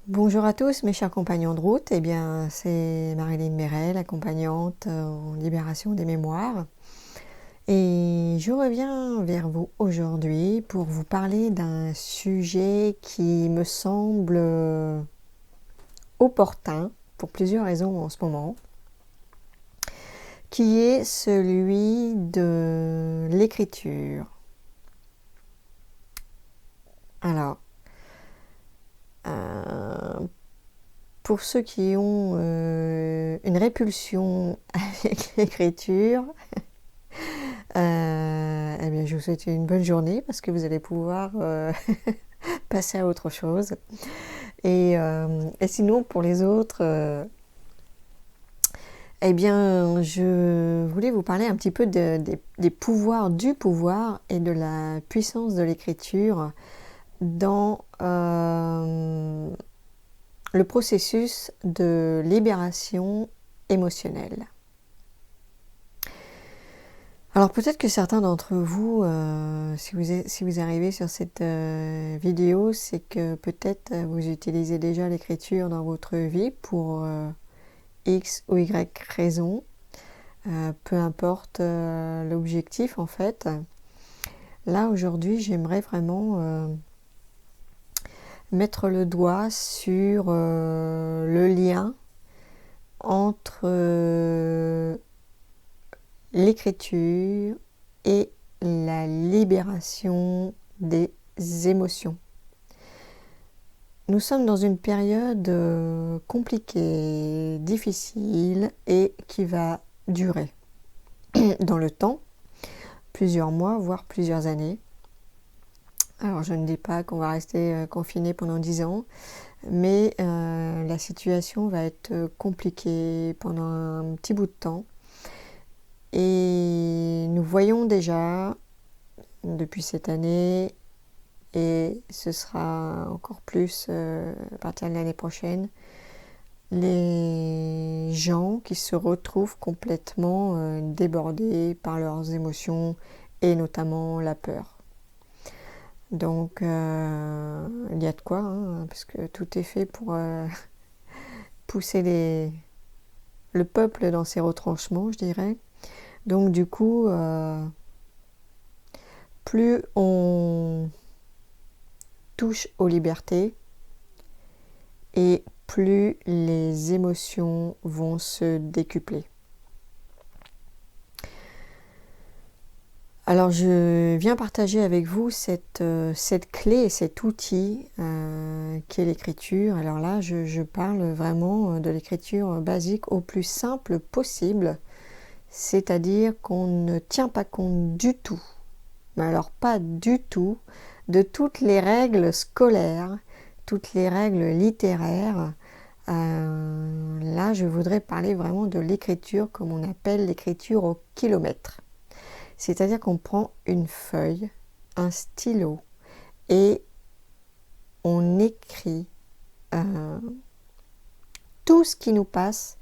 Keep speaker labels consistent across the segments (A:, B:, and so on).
A: Bonjour à tous mes chers compagnons de route, c'est Marilyn Merel, accompagnante en libération des mémoires. Et je reviens vers vous aujourd'hui pour vous parler d'un sujet qui me semble opportun pour plusieurs raisons en ce moment, qui est celui de l'écriture. Alors, pour ceux qui ont une répulsion avec l'écriture, je vous souhaite une bonne journée parce que vous allez pouvoir passer à autre chose. Et sinon, pour les autres, je voulais vous parler un petit peu des pouvoirs, du pouvoir et de la puissance de l'écriture dans le processus de libération émotionnelle. Alors peut-être que certains d'entre vous, si vous arrivez sur cette vidéo, c'est que peut-être vous utilisez déjà l'écriture dans votre vie pour X ou Y raison, peu importe l'objectif en fait. Là aujourd'hui j'aimerais vraiment mettre le doigt sur le lien entre l'écriture et la libération des émotions. Nous sommes dans une période compliquée, difficile et qui va durer dans le temps, plusieurs mois, voire plusieurs années. Alors je ne dis pas qu'on va rester confiné pendant 10 ans, mais la situation va être compliquée pendant un petit bout de temps. Et nous voyons déjà, depuis cette année, et ce sera encore plus à partir de l'année prochaine, les gens qui se retrouvent complètement débordés par leurs émotions et notamment la peur. Donc il y a de quoi, parce que tout est fait pour pousser le peuple dans ses retranchements, je dirais. Donc du coup, plus on touche aux libertés et plus les émotions vont se décupler. Alors je viens partager avec vous cette clé et cet outil qui est l'écriture. Alors là, je parle vraiment de l'écriture basique au plus simple possible, c'est-à-dire qu'on ne tient pas compte du tout, mais alors pas du tout, de toutes les règles scolaires, toutes les règles littéraires. Là, je voudrais parler vraiment de l'écriture comme on appelle l'écriture au kilomètre. C'est-à-dire qu'on prend une feuille, un stylo et on écrit tout ce qui nous passe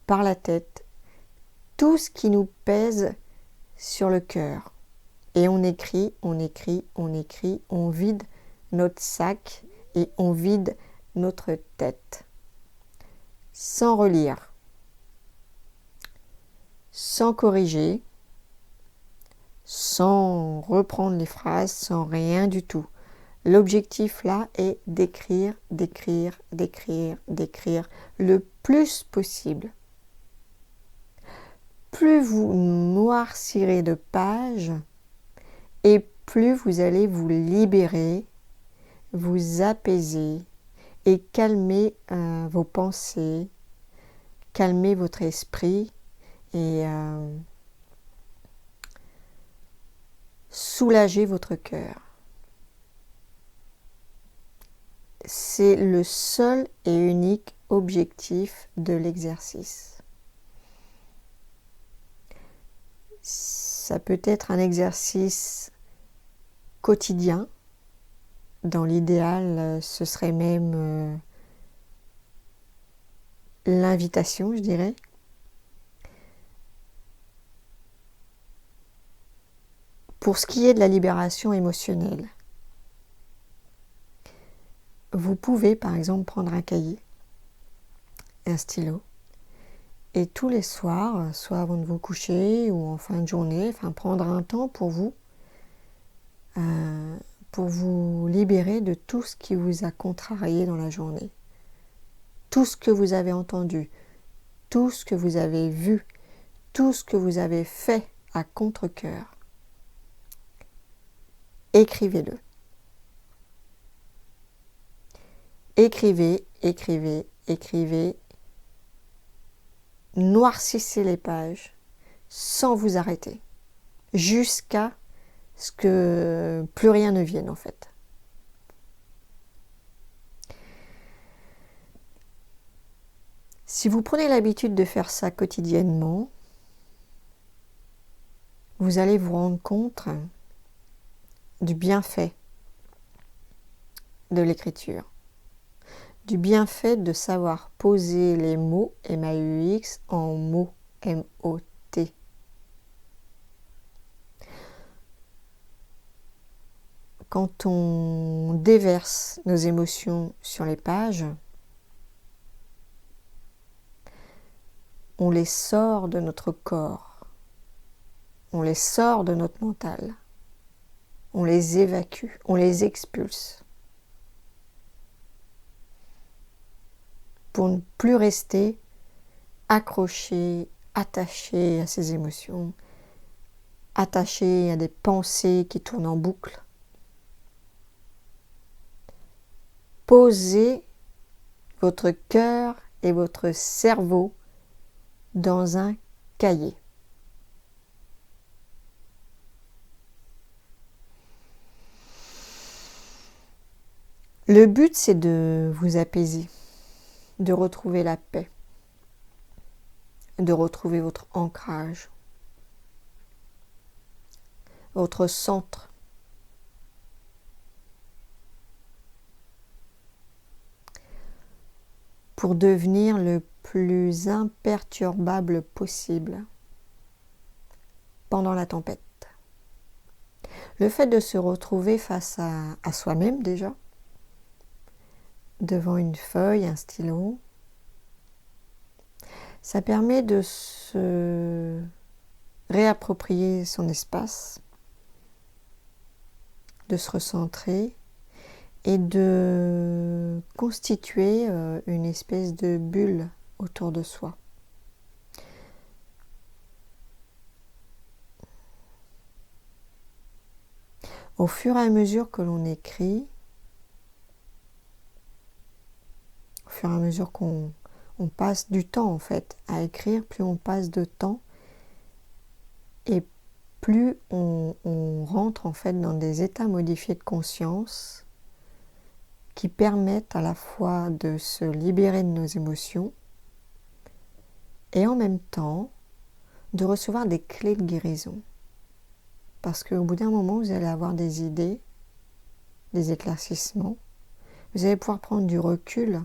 A: par la tête, tout ce qui nous pèse sur le cœur. Et on écrit, on écrit, on écrit, on vide notre sac et on vide notre tête. Sans relire, sans corriger, sans reprendre les phrases, sans rien du tout. L'objectif là est d'écrire, d'écrire, d'écrire, d'écrire le plus possible. Plus vous noircirez de pages, et plus vous allez vous libérer, vous apaiser et calmer vos pensées, calmer votre esprit et soulager votre cœur. C'est le seul et unique objectif de l'exercice. Ça peut être un exercice quotidien. Dans l'idéal, ce serait même l'invitation, je dirais. Pour ce qui est de la libération émotionnelle, vous pouvez par exemple prendre un cahier, un stylo, et tous les soirs, soit avant de vous coucher ou en fin de journée, prendre un temps pour vous libérer de tout ce qui vous a contrarié dans la journée. Tout ce que vous avez entendu, tout ce que vous avez vu, tout ce que vous avez fait à contre-cœur. Écrivez-le. Écrivez, écrivez, écrivez. Noircissez les pages sans vous arrêter, jusqu'à ce que plus rien ne vienne en fait. Si vous prenez l'habitude de faire ça quotidiennement, vous allez vous rendre compte du bienfait de l'écriture, du bienfait de savoir poser les mots M-A-U-X en mots M-O-T. Quand on déverse nos émotions sur les pages, on les sort de notre corps, on les sort de notre mental, on les évacue, on les expulse. Pour ne plus rester accroché, attaché à ces émotions, attaché à des pensées qui tournent en boucle. Posez votre cœur et votre cerveau dans un cahier. Le but, c'est de vous apaiser, de retrouver la paix, de retrouver votre ancrage, votre centre. Pour devenir le plus imperturbable possible pendant la tempête. Le fait de se retrouver face à soi-même déjà, devant une feuille, un stylo, ça permet de se réapproprier son espace, de se recentrer et de constituer une espèce de bulle autour de soi. Au fur et à mesure que l'on écrit, au fur et à mesure qu'on passe du temps en fait à écrire, plus on passe de temps et plus on rentre en fait dans des états modifiés de conscience qui permettent à la fois de se libérer de nos émotions et en même temps de recevoir des clés de guérison. Parce qu'au bout d'un moment, vous allez avoir des idées, des éclaircissements, vous allez pouvoir prendre du recul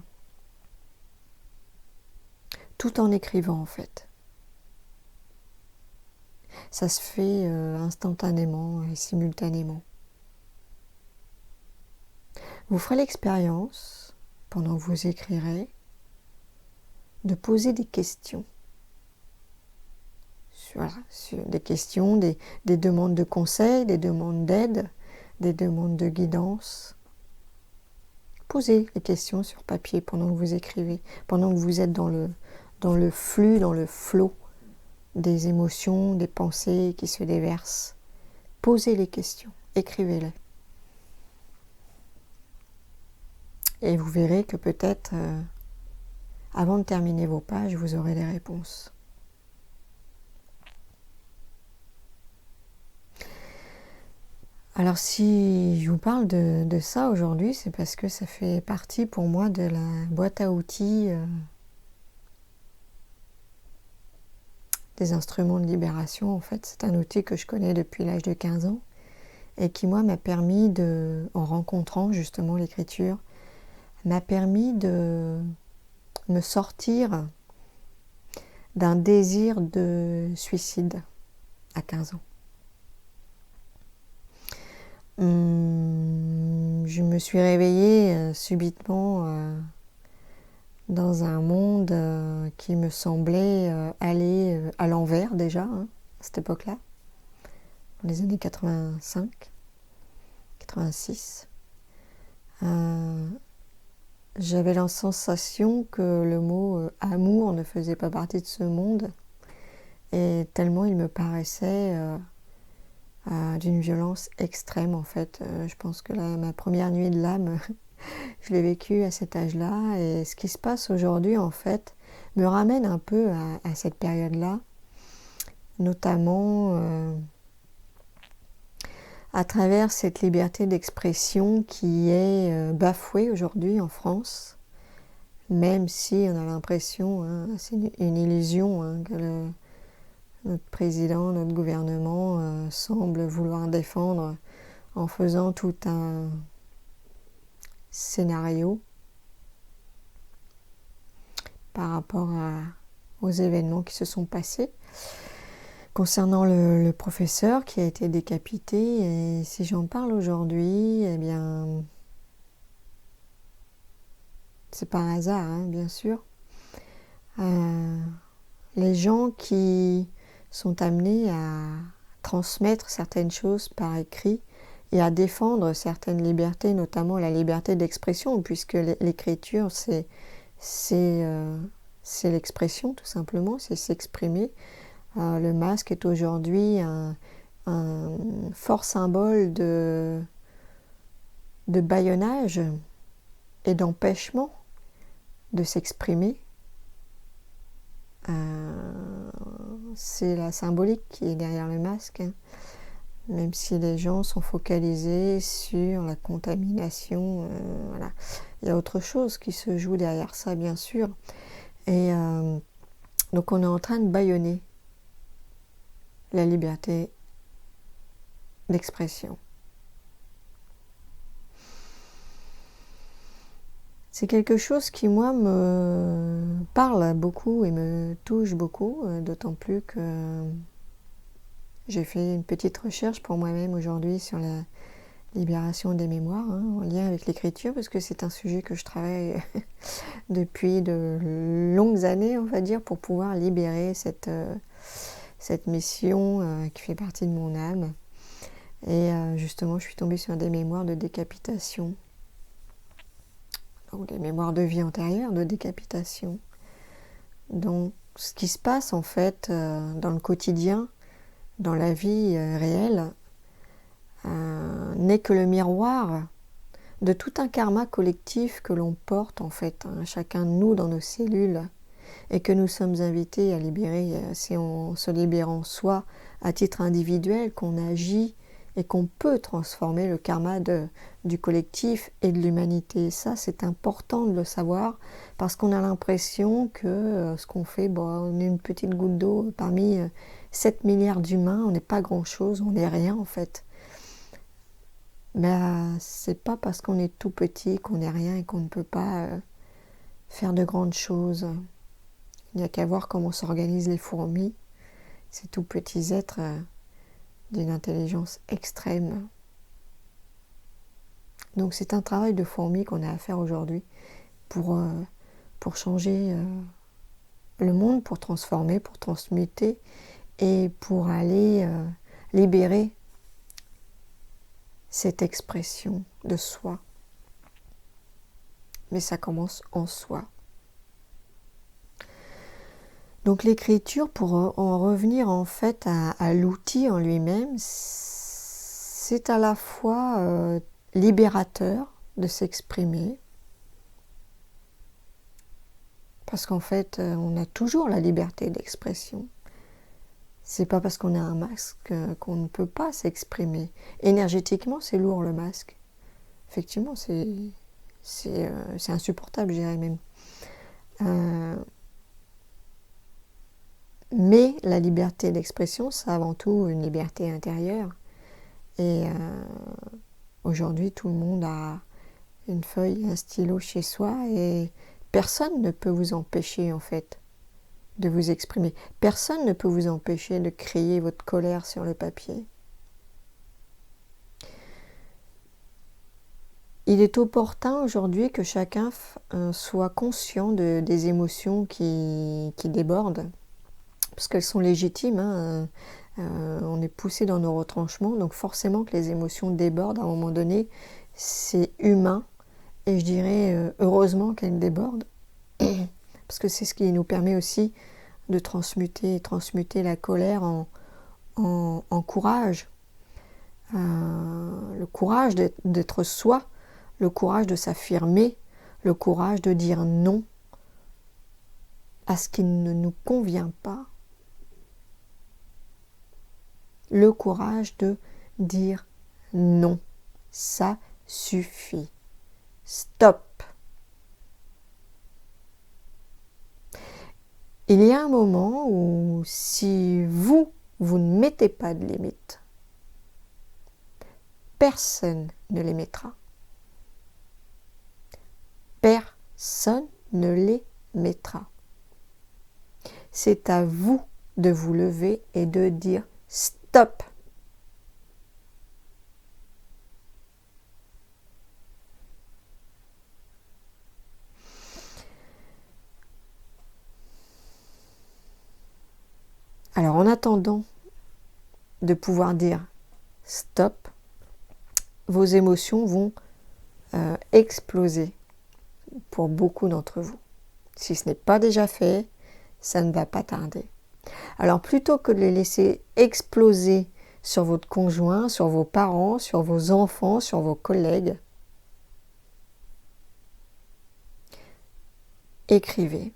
A: tout en écrivant en fait. Ça se fait instantanément et simultanément. Vous ferez l'expérience, pendant que vous écrirez, de poser des questions. Voilà, sur des questions, des demandes de conseils, des demandes d'aide, des demandes de guidance. Posez les questions sur papier pendant que vous écrivez, pendant que vous êtes dans le flux, dans le flot des émotions, des pensées qui se déversent. Posez les questions, écrivez-les. Et vous verrez que peut-être, avant de terminer vos pages, vous aurez des réponses. Alors si je vous parle de ça aujourd'hui, c'est parce que ça fait partie pour moi de la boîte à outils des instruments de libération. En fait, c'est un outil que je connais depuis l'âge de 15 ans et qui, moi, m'a permis en rencontrant justement l'écriture, m'a permis de me sortir d'un désir de suicide à 15 ans. je me suis réveillée subitement dans un monde qui me semblait aller à l'envers déjà, hein, à cette époque-là, dans les années 85, 86. J'avais la sensation que le mot amour ne faisait pas partie de ce monde, et tellement il me paraissait d'une violence extrême en fait. Je pense que ma première nuit de l'âme, je l'ai vécue à cet âge-là, et ce qui se passe aujourd'hui en fait me ramène un peu à cette période-là, notamment à travers cette liberté d'expression qui est bafouée aujourd'hui en France, même si on a l'impression, hein, c'est une illusion, hein, que notre président, notre gouvernement semble vouloir défendre en faisant tout un scénario par rapport aux événements qui se sont passés. Concernant le professeur qui a été décapité, et si j'en parle aujourd'hui, eh bien, c'est pas un hasard, hein, bien sûr. Les gens qui sont amenés à transmettre certaines choses par écrit et à défendre certaines libertés, notamment la liberté d'expression, puisque l'écriture, c'est l'expression, tout simplement, c'est s'exprimer. Le masque est aujourd'hui un fort symbole de bâillonnage et d'empêchement de s'exprimer. C'est la symbolique qui est derrière le masque, hein. Même si les gens sont focalisés sur la contamination, voilà. Il y a autre chose qui se joue derrière ça, bien sûr. Et donc on est en train de bâillonner la liberté d'expression. C'est quelque chose qui, moi, me parle beaucoup et me touche beaucoup, d'autant plus que j'ai fait une petite recherche pour moi-même aujourd'hui sur la libération des mémoires, hein, en lien avec l'écriture, parce que c'est un sujet que je travaille depuis de longues années, on va dire, pour pouvoir libérer cette mission qui fait partie de mon âme. Et justement, je suis tombée sur des mémoires de décapitation, donc des mémoires de vie antérieure de décapitation. Donc, ce qui se passe en fait dans le quotidien, dans la vie réelle, n'est que le miroir de tout un karma collectif que l'on porte en fait, hein, chacun de nous dans nos cellules, et que nous sommes invités à libérer. C'est en se libérant soi à titre individuel qu'on agit et qu'on peut transformer le karma du collectif et de l'humanité. Ça, c'est important de le savoir, parce qu'on a l'impression que ce qu'on fait, on est une petite goutte d'eau parmi 7 milliards d'humains, on n'est pas grand-chose, on n'est rien en fait. Mais c'est pas parce qu'on est tout petit qu'on n'est rien et qu'on ne peut pas faire de grandes choses. Il n'y a qu'à voir comment s'organisent les fourmis, ces tout petits êtres d'une intelligence extrême. Donc c'est un travail de fourmi qu'on a à faire aujourd'hui pour changer le monde, pour transformer, pour transmuter et pour aller libérer cette expression de soi. Mais ça commence en soi. Donc l'écriture, pour en revenir en fait à l'outil en lui-même, c'est à la fois libérateur de s'exprimer, parce qu'en fait on a toujours la liberté d'expression. C'est pas parce qu'on a un masque qu'on ne peut pas s'exprimer. Énergétiquement, c'est lourd le masque. Effectivement, c'est insupportable, je dirais même. Mais la liberté d'expression, c'est avant tout une liberté intérieure. Et aujourd'hui, tout le monde a une feuille, un stylo chez soi, et personne ne peut vous empêcher, en fait, de vous exprimer. Personne ne peut vous empêcher de crier votre colère sur le papier. il est opportun aujourd'hui que chacun soit conscient des émotions qui débordent, parce qu'elles sont légitimes, hein. On est poussé dans nos retranchements, donc forcément que les émotions débordent à un moment donné, c'est humain, et je dirais heureusement qu'elles débordent, parce que c'est ce qui nous permet aussi de transmuter la colère en courage, le courage d'être soi, le courage de s'affirmer, le courage de dire non à ce qui ne nous convient pas, le courage de dire non, ça suffit, stop. Il y a un moment où si vous ne mettez pas de limites, personne ne les mettra. Personne ne les mettra. C'est à vous de vous lever et de dire stop. Alors en attendant de pouvoir dire stop, vos émotions vont exploser pour beaucoup d'entre vous. Si ce n'est pas déjà fait, ça ne va pas tarder. Alors plutôt que de les laisser exploser sur votre conjoint, sur vos parents, sur vos enfants, sur vos collègues, écrivez.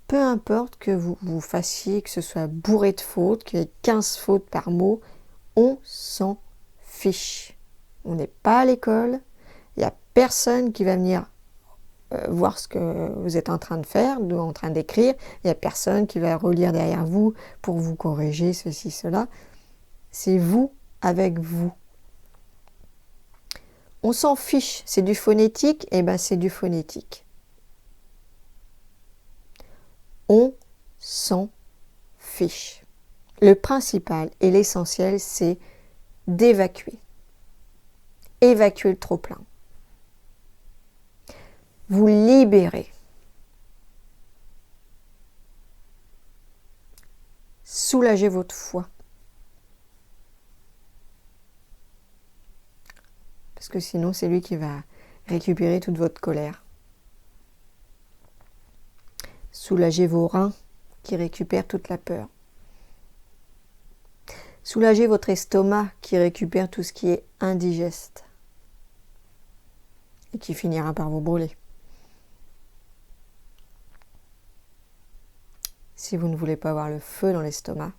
A: Peu importe que vous fassiez, que ce soit bourré de fautes, qu'il y ait 15 fautes par mot, on s'en fiche. On n'est pas à l'école, il n'y a personne qui va venir voir ce que vous êtes en train de faire, en train d'écrire, il n'y a personne qui va relire derrière vous pour vous corriger, ceci, cela. C'est vous avec vous. On s'en fiche, c'est du phonétique, et ben c'est du phonétique. On s'en fiche. Le principal et l'essentiel, c'est d'évacuer. Évacuer le trop-plein. Vous libérez. Soulagez votre foi. Parce que sinon, c'est lui qui va récupérer toute votre colère. Soulagez vos reins qui récupèrent toute la peur. Soulagez votre estomac qui récupère tout ce qui est indigeste et qui finira par vous brûler. Si vous ne voulez pas avoir le feu dans l'estomac,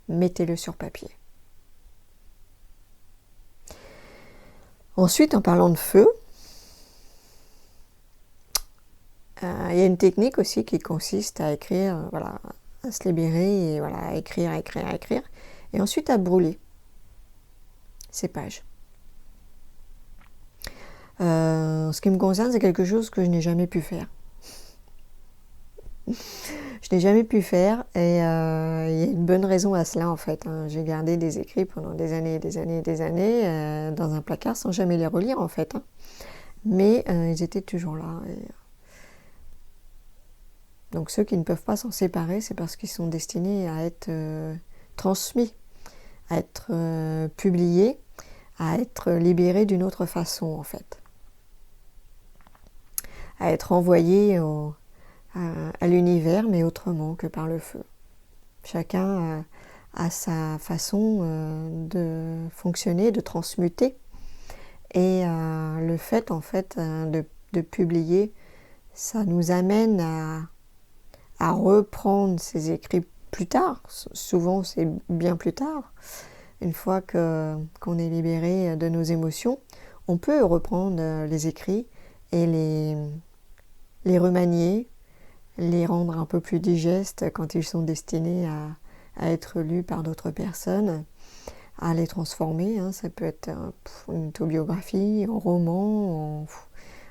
A: mettez-le sur papier. Ensuite, en parlant de feu, il y a une technique aussi qui consiste à écrire, voilà, à se libérer et voilà, à écrire, et ensuite à brûler ces pages. En ce qui me concerne, c'est quelque chose que je n'ai jamais pu faire. Je n'ai jamais pu faire et il y a une bonne raison à cela en fait. J'ai gardé des écrits pendant des années et des années et des années dans un placard sans jamais les relire en fait. Mais ils étaient toujours là. Donc ceux qui ne peuvent pas s'en séparer, c'est parce qu'ils sont destinés à être transmis, à être publiés, à être libérés d'une autre façon en fait. À être envoyés à l'univers, mais autrement que par le feu. Chacun a sa façon de fonctionner, de transmuter. Et le fait, en fait, de publier, ça nous amène à reprendre ces écrits plus tard. Souvent, c'est bien plus tard. Une fois qu'on est libéré de nos émotions, on peut reprendre les écrits et les remanier, les rendre un peu plus digestes quand ils sont destinés à être lus par d'autres personnes, à les transformer. Ça peut être une autobiographie, en roman,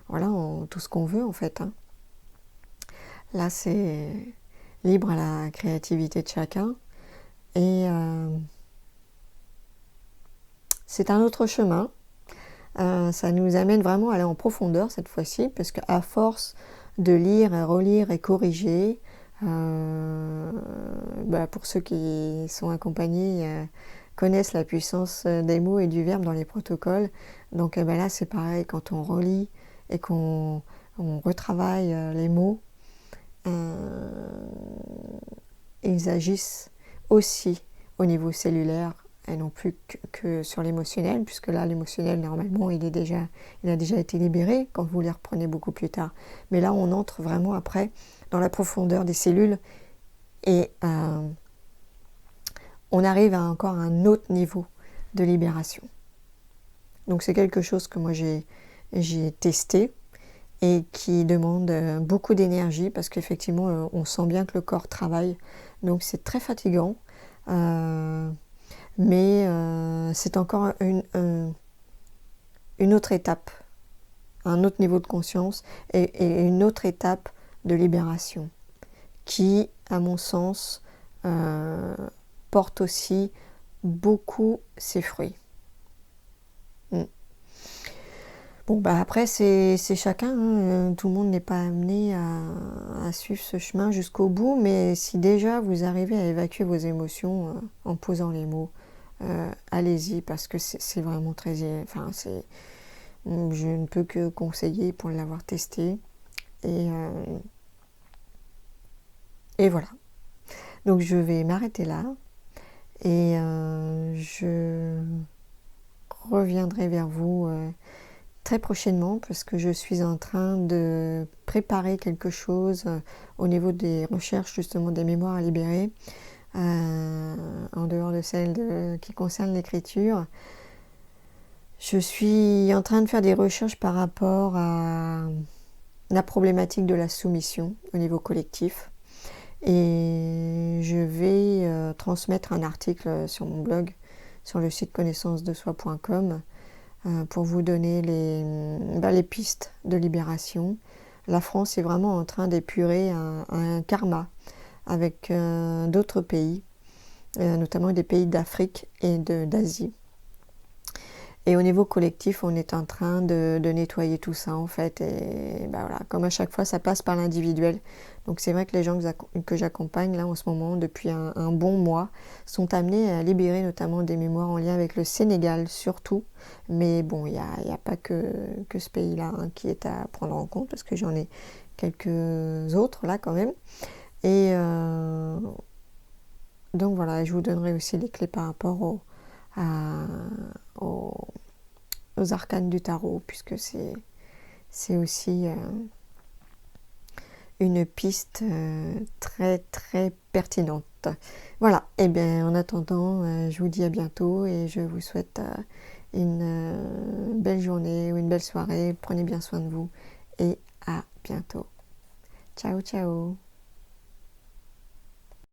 A: voilà, en tout ce qu'on veut en fait. Là, c'est libre à la créativité de chacun. Et c'est un autre chemin. Ça nous amène vraiment à aller en profondeur cette fois-ci, parce qu'à force de lire, relire et corriger, pour ceux qui sont accompagnés, connaissent la puissance des mots et du verbe dans les protocoles. Donc là c'est pareil, quand on relit et qu'on retravaille les mots, ils agissent aussi au niveau cellulaire et non plus que sur l'émotionnel, puisque là l'émotionnel normalement il a déjà été libéré quand vous les reprenez beaucoup plus tard. Mais là on entre vraiment après dans la profondeur des cellules et on arrive à encore un autre niveau de libération. Donc c'est quelque chose que moi j'ai testé et qui demande beaucoup d'énergie, parce qu'effectivement on sent bien que le corps travaille, donc c'est très fatigant, mais c'est encore une autre étape, un autre niveau de conscience et une autre étape de libération qui, à mon sens, porte aussi beaucoup ses fruits. Bon, après, c'est chacun, hein. Tout le monde n'est pas amené à suivre ce chemin jusqu'au bout, mais si déjà vous arrivez à évacuer vos émotions en posant les mots, allez-y, parce que c'est vraiment très... je ne peux que conseiller pour l'avoir testé. Et voilà. Donc je vais m'arrêter là, et je reviendrai vers vous très prochainement, parce que je suis en train de préparer quelque chose au niveau des recherches justement des mémoires à libérer, en dehors de celles qui concernent l'écriture. Je suis en train de faire des recherches par rapport à la problématique de la soumission au niveau collectif, et je vais transmettre un article sur mon blog, sur le site connaissancedesoi.com, pour vous donner les pistes de libération. La France est vraiment en train d'épurer un karma avec d'autres pays, notamment des pays d'Afrique et d'Asie. Et au niveau collectif, on est en train de nettoyer tout ça en fait. Et voilà, comme à chaque fois, ça passe par l'individuel. Donc c'est vrai que les gens que j'accompagne là en ce moment, depuis un bon mois, sont amenés à libérer notamment des mémoires en lien avec le Sénégal surtout. Mais bon, il n'y a pas que ce pays-là qui est à prendre en compte, parce que j'en ai quelques autres là quand même. Et donc voilà, je vous donnerai aussi les clés par rapport aux arcanes du tarot, puisque c'est aussi une piste très très pertinente. Voilà, et bien en attendant, je vous dis à bientôt, et je vous souhaite une belle journée ou une belle soirée. Prenez bien soin de vous, et à bientôt. Ciao ciao.